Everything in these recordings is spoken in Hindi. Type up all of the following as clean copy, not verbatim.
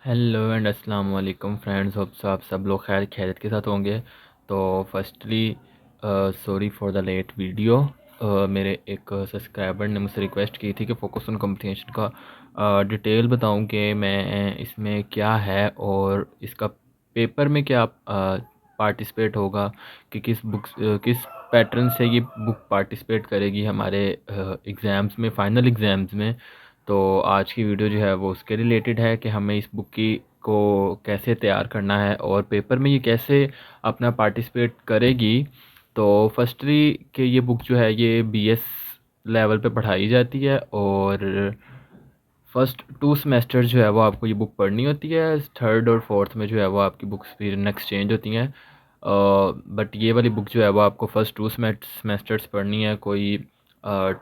हेलो एंड अस्सलाम वालेकुम फ्रेंड्स। होप सो आप सब लोग खैर खैरियत के साथ होंगे। तो firstly sorry for the late video. मेरे एक सब्सक्राइबर ने मुझसे रिक्वेस्ट की थी कि फोकस ऑन कम्प्रीहेंशन का डिटेल बताऊं कि मैं इसमें क्या है और इसका पेपर में क्या पार्टिसिपेट होगा, कि किस पैटर्न से ये बुक पार्टिसिपेट करेगी हमारे एग्ज़ाम्स में, फ़ाइनल एग्ज़ाम्स में। तो आज की वीडियो जो है वो उसके रिलेटेड है कि हमें इस बुक की को कैसे तैयार करना है और पेपर में ये कैसे अपना पार्टिसिपेट करेगी। तो फर्स्टली कि ये बुक जो है ये बीएस लेवल पे पढ़ाई जाती है और फर्स्ट 2 सेमेस्टर जो है वो आपको ये बुक पढ़नी होती है। थर्ड और फोर्थ में जो है वो आपकी बुक्स फिर नेक्स्ट चेंज होती हैं। बट ये वाली बुक जो है वो आपको फर्स्ट 2 सेमेस्टर्स पढ़नी है। कोई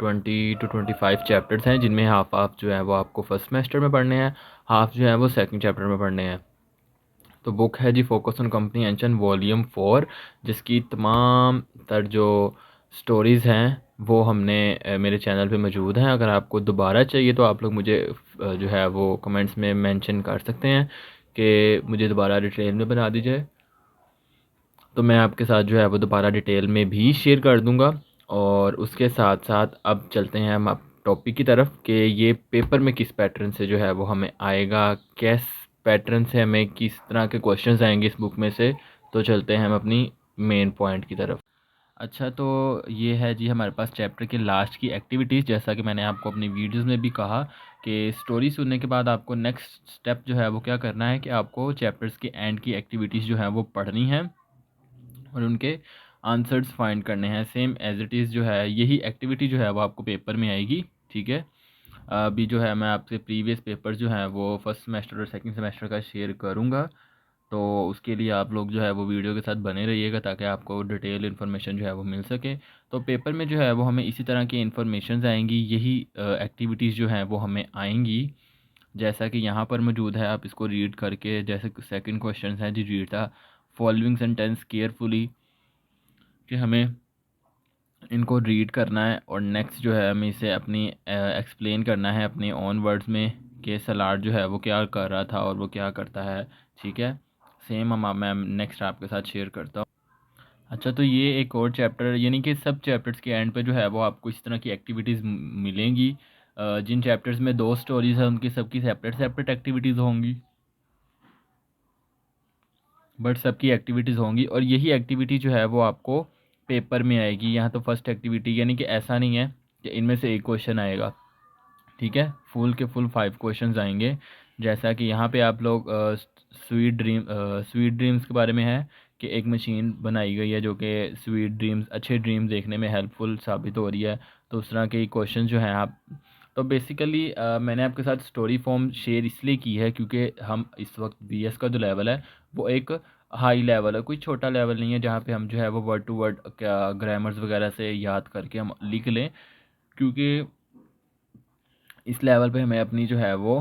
20 to 25 चैप्टर्स हैं, जिनमें हाफ जो है वो आपको फर्स्ट सेमेस्टर में पढ़ने हैं, हाफ जो है वो सेकंड चैप्टर में पढ़ने हैं। तो बुक है जी फोकस ऑन कम्प्रीहेंशन वॉल्यूम 4, जिसकी तमाम तर जो स्टोरीज़ हैं वो हमने मेरे चैनल पे मौजूद हैं। अगर आपको दोबारा चाहिए तो आप लोग मुझे जो है वो कमेंट्स में मेंशन कर सकते हैं कि मुझे दोबारा डिटेल में बना दीजिए। तो मैं आपके साथ जो है वो दोबारा डिटेल में भी शेयर कर दूंगा। और उसके साथ साथ अब चलते हैं हम टॉपिक की तरफ कि ये पेपर में किस पैटर्न से जो है वो हमें आएगा, किस पैटर्न से हमें किस तरह के क्वेश्चंस आएंगे इस बुक में से। तो चलते हैं हम अपनी मेन पॉइंट की तरफ। अच्छा, तो ये है जी हमारे पास चैप्टर के लास्ट की एक्टिविटीज़। जैसा कि मैंने आपको अपनी वीडियोस में भी कहा कि स्टोरी सुनने के बाद आपको नेक्स्ट स्टेप जो है वो क्या करना है कि आपको चैप्टर्स के एंड की एक्टिविटीज़ जो है वो पढ़नी है और उनके आंसर्स फाइंड करने हैं। सेम एज इट इज़ जो है यही एक्टिविटी जो है वो आपको पेपर में आएगी। ठीक है, अभी जो है मैं आपसे प्रीवियस पेपर जो है वो फर्स्ट सेमेस्टर और सेकंड सेमेस्टर का शेयर करूँगा। तो उसके लिए आप लोग जो है वो वीडियो के साथ बने रहिएगा ताकि आपको डिटेल इन्फॉर्मेशन जो है वो मिल सके। तो पेपर में जो है वो हमें इसी तरह की इन्फॉर्मेशन आएंगी, यही एक्टिविटीज़ जो हैं वो हमें आएंगी। जैसा कि यहाँ पर मौजूद है, आप इसको रीड करके, जैसे सेकंड क्वेश्चन है जी, read the following sentence carefully, कि हमें इनको रीड करना है और नेक्स्ट जो है हमें इसे अपनी एक्सप्लेन करना है अपने ओन वर्ड्स में कि सलाड जो है वो क्या कर रहा था और वो क्या करता है। ठीक है, सेम मैं नेक्स्ट आपके साथ शेयर करता हूँ। अच्छा, तो ये एक और चैप्टर, यानी कि सब चैप्टर्स के एंड पे जो है वो आपको इस तरह की एक्टिविटीज़ मिलेंगी। जिन चैप्टर्स में 2 स्टोरीज़ हैं उनकी सबकी सेपरेट सेपरेट एक्टिविटीज़ होंगी, बट सबकी एक्टिविटीज़ होंगी और यही एक्टिविटी जो है वो आपको पेपर में आएगी। यहाँ तो फर्स्ट एक्टिविटी, यानी कि ऐसा नहीं है कि इनमें से एक क्वेश्चन आएगा। ठीक है, फुल के फुल 5 क्वेश्चंस आएंगे। जैसा कि यहाँ पे आप लोग स्वीट ड्रीम्स के बारे में है कि एक मशीन बनाई गई है जो कि स्वीट ड्रीम्स, अच्छे ड्रीम्स देखने में हेल्पफुल साबित हो रही है। तो उस तरह के क्वेश्चन जो हैं आप, तो बेसिकली मैंने आपके साथ स्टोरी फॉर्म शेयर इसलिए की है क्योंकि हम इस वक्त बीएस का जो लेवल है वो एक हाई लेवल है, कोई छोटा लेवल नहीं है जहाँ पे हम जो है वो वर्ड टू वर्ड क्या ग्रामर्स वगैरह से याद करके हम लिख लें। क्योंकि इस लेवल पे हमें अपनी जो है वो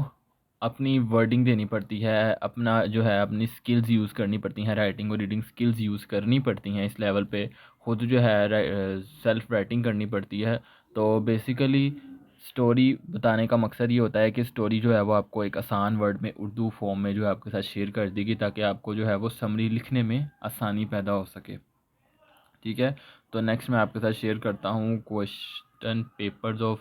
अपनी वर्डिंग देनी पड़ती है, अपना जो है अपनी स्किल्स यूज़ करनी पड़ती हैं, राइटिंग और रीडिंग स्किल्स यूज़ करनी पड़ती हैं इस लेवल पे। खुद जो है सेल्फ राइटिंग करनी पड़ती है। तो बेसिकली स्टोरी बताने का मकसद ये होता है कि स्टोरी जो है वो आपको एक आसान वर्ड में उर्दू फॉर्म में जो है आपके साथ शेयर कर देगी ताकि आपको जो है वो समरी लिखने में आसानी पैदा हो सके। ठीक है, तो नेक्स्ट मैं आपके साथ शेयर करता हूँ क्वेश्चन पेपर्स ऑफ।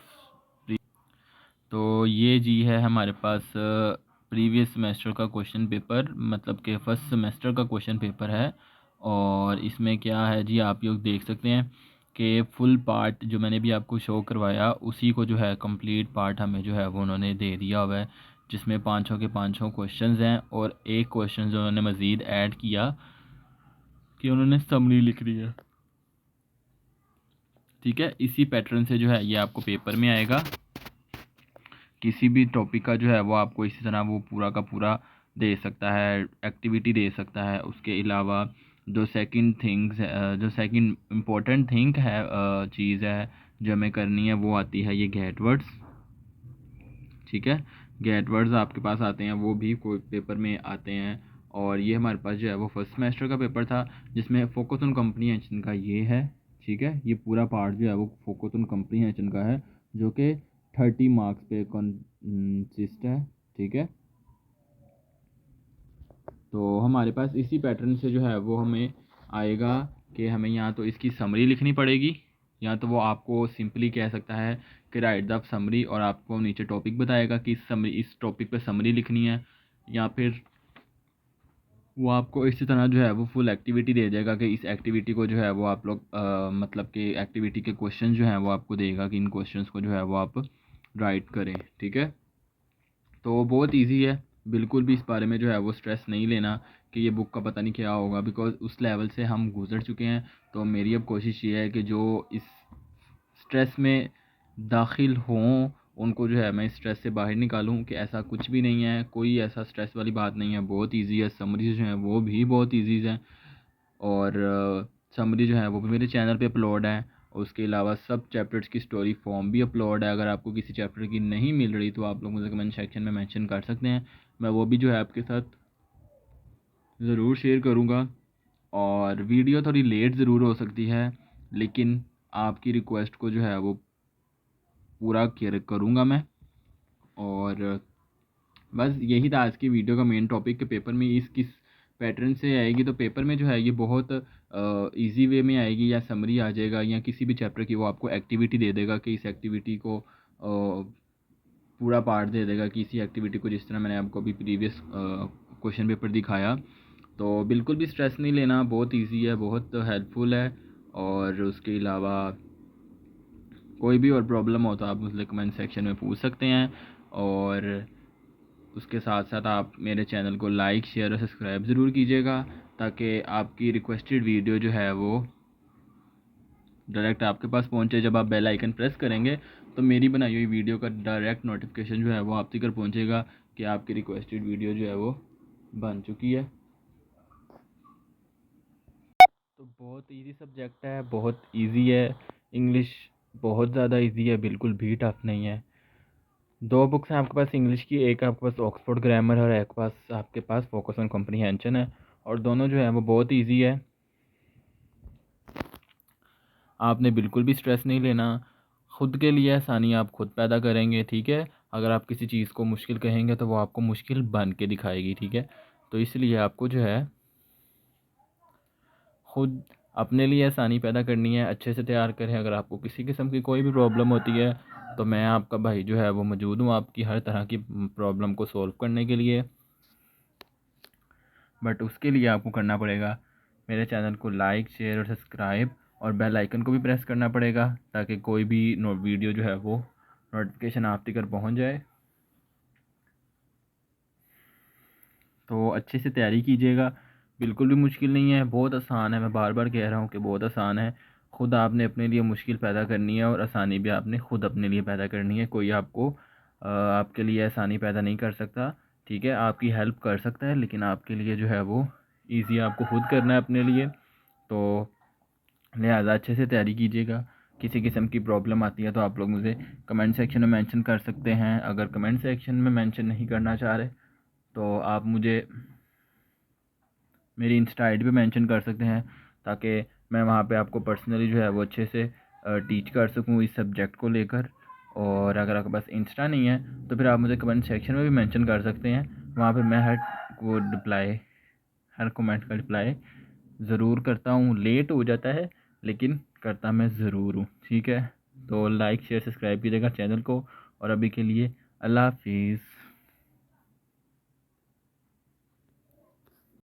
तो ये जी है हमारे पास प्रीवियस सेमेस्टर का क्वेश्चन पेपर, मतलब कि फर्स्ट सेमेस्टर का क्वेश्चन पेपर है। और इसमें क्या है जी, आप लोग देख सकते हैं कि फुल पार्ट जो मैंने भी आपको शो करवाया उसी को जो है कंप्लीट पार्ट हमें जो है वो उन्होंने दे दिया हुआ है, जिसमें 500 के 500 क्वेश्चंस हैं और एक क्वेश्चन जो उन्होंने मज़ीद ऐड किया कि उन्होंने समरी लिख रही है। ठीक है, इसी पैटर्न से जो है ये आपको पेपर में आएगा। किसी भी टॉपिक का जो है वो आपको इसी तरह वो पूरा का पूरा दे सकता है, एक्टिविटी दे सकता है। उसके अलावा जो सेकंड इम्पोर्टेंट थिंग है, चीज़ है जो हमें करनी है, वो आती है ये गेट वर्ड्स। ठीक है, गेट वर्ड्स आपके पास आते हैं, वो भी कोई पेपर में आते हैं। और ये हमारे पास जो है वो फर्स्ट सेमेस्टर का पेपर था जिसमें फोकस ऑन कम्प्रीहेंशन का ये है। ठीक है, ये पूरा पार्ट जो है वो फोकस ऑन कम्प्रीहेंशन का है जो कि 30 मार्क्स पे कंसिस्ट है। ठीक है, तो हमारे पास इसी पैटर्न से जो है वो हमें आएगा कि हमें यहाँ तो इसकी समरी लिखनी पड़ेगी, या तो वो आपको सिंपली कह सकता है कि राइट द समरी, और आपको नीचे टॉपिक बताएगा कि इस टॉपिक पे समरी लिखनी है, या फिर वो आपको इसी तरह जो है वो फुल एक्टिविटी दे देगा कि इस एक्टिविटी को जो है वो आप लोग मतलब कि एक्टिविटी के क्वेश्चन जो हैं वो आपको देगा कि इन क्वेश्चंस को जो है वो आप राइट करें। ठीक है, तो बहुत इजी है, बिल्कुल भी इस बारे में जो है वो स्ट्रेस नहीं लेना कि ये बुक का पता नहीं क्या होगा, बिकॉज़ उस लेवल से हम गुजर चुके हैं। तो मेरी अब कोशिश ये है कि जो इस स्ट्रेस में दाखिल हों उनको जो है मैं इस स्ट्रेस से बाहर निकालूं, कि ऐसा कुछ भी नहीं है, कोई ऐसा स्ट्रेस वाली बात नहीं है, बहुत इजी है। समरी जो है वो भी बहुत इजी है, और समरी जो है वो भी मेरे चैनल पे अपलोड है। और उसके अलावा सब चैप्टर्स की स्टोरी फॉर्म भी अपलोड है। अगर आपको किसी चैप्टर की नहीं मिल रही तो आप लोग मुझे कमेंट सेक्शन में मेंशन कर सकते हैं, मैं वो भी जो है आपके साथ ज़रूर शेयर करूँगा। और वीडियो थोड़ी लेट ज़रूर हो सकती है, लेकिन आपकी रिक्वेस्ट को जो है वो पूरा केयर करूँगा मैं। और बस यही था आज की वीडियो का मेन टॉपिक, के पेपर में इस किस पैटर्न से आएगी। तो पेपर में जो है ये बहुत इजी वे में आएगी, या समरी आ जाएगा, या किसी भी चैप्टर की वो आपको एक्टिविटी दे देगा कि इस एक्टिविटी को पूरा पार्ट दे देगा कि इसी एक्टिविटी को, जिस तरह मैंने आपको अभी प्रीवियस क्वेश्चन पेपर दिखाया। तो बिल्कुल भी स्ट्रेस नहीं लेना, बहुत इजी है, बहुत हेल्पफुल है। और उसके अलावा कोई भी और प्रॉब्लम हो तो आप मुझसे कमेंट सेक्शन में पूछ सकते हैं। और उसके साथ साथ आप मेरे चैनल को लाइक, शेयर और सब्सक्राइब ज़रूर कीजिएगा, ताकि आपकी रिक्वेस्टेड वीडियो जो है वो डायरेक्ट आपके पास पहुंचे। जब आप बेल आइकन प्रेस करेंगे तो मेरी बनाई हुई वीडियो का डायरेक्ट नोटिफिकेशन जो है वो आप तक पहुंचेगा कि आपकी रिक्वेस्टेड वीडियो जो है वो बन चुकी है। तो बहुत इजी सब्जेक्ट है, बहुत इजी है। इंग्लिश बहुत ज़्यादा इजी है, बिल्कुल भी टफ नहीं है। दो बुक्स हैं आपके पास इंग्लिश की, एक आपके पास ऑक्सफोर्ड ग्रामर है और एक पास आपके पास फोकस ऑन कॉम्प्रिहेंशन है, और दोनों जो है वो बहुत इजी है। आपने बिल्कुल भी स्ट्रेस नहीं लेना, खुद के लिए आसानी आप खुद पैदा करेंगे। ठीक है, अगर आप किसी चीज़ को मुश्किल कहेंगे तो वो आपको मुश्किल बन के दिखाएगी। ठीक है, तो इसलिए आपको जो है खुद अपने लिए आसानी पैदा करनी है, अच्छे से तैयार करें। अगर आपको किसी किस्म की कोई भी प्रॉब्लम होती है तो मैं आपका भाई जो है वो मौजूद हूँ आपकी हर तरह की प्रॉब्लम को सॉल्व करने के लिए। बट उसके लिए आपको करना पड़ेगा मेरे चैनल को लाइक, शेयर और सब्सक्राइब, और बेल आइकन को भी प्रेस करना पड़ेगा, ताकि कोई भी वीडियो जो है वो नोटिफिकेशन आप तक पहुंच जाए। तो अच्छे से तैयारी कीजिएगा, बिल्कुल भी मुश्किल नहीं है, बहुत आसान है। मैं बार बार कह रहा हूँ कि बहुत आसान है। ख़ुद आपने अपने लिए मुश्किल पैदा करनी है, और आसानी भी आपने ख़ुद अपने लिए पैदा करनी है। कोई आपको आपके लिए आसानी पैदा नहीं कर सकता। ठीक है, आपकी हेल्प कर सकता है, लेकिन आपके लिए जो है वो ईज़ी आपको खुद करना है अपने लिए। तो लिहाजा अच्छे से तैयारी कीजिएगा। किसी किस्म की प्रॉब्लम आती है तो आप लोग मुझे कमेंट सेक्शन में मेंशन कर सकते हैं। अगर कमेंट सेक्शन में मेंशन नहीं करना चाह रहे तो आप मुझे मेरी इंस्टा आईडी पे मेंशन कर सकते हैं, ताकि मैं वहाँ पे आपको पर्सनली जो है वो अच्छे से टीच कर सकूँ इस सब्जेक्ट को लेकर। और अगर आपके पास इंस्टा नहीं है तो फिर आप मुझे कमेंट सेक्शन में भी मेंशन कर सकते हैं, वहाँ पे मैं हर कमेंट का रिप्लाई ज़रूर करता हूँ। लेट हो जाता है लेकिन करता मैं ज़रूर हूँ। ठीक है, तो लाइक, शेयर, सब्सक्राइब कीजिएगा चैनल को, और अभी के लिए अल्लाह हाफिज़।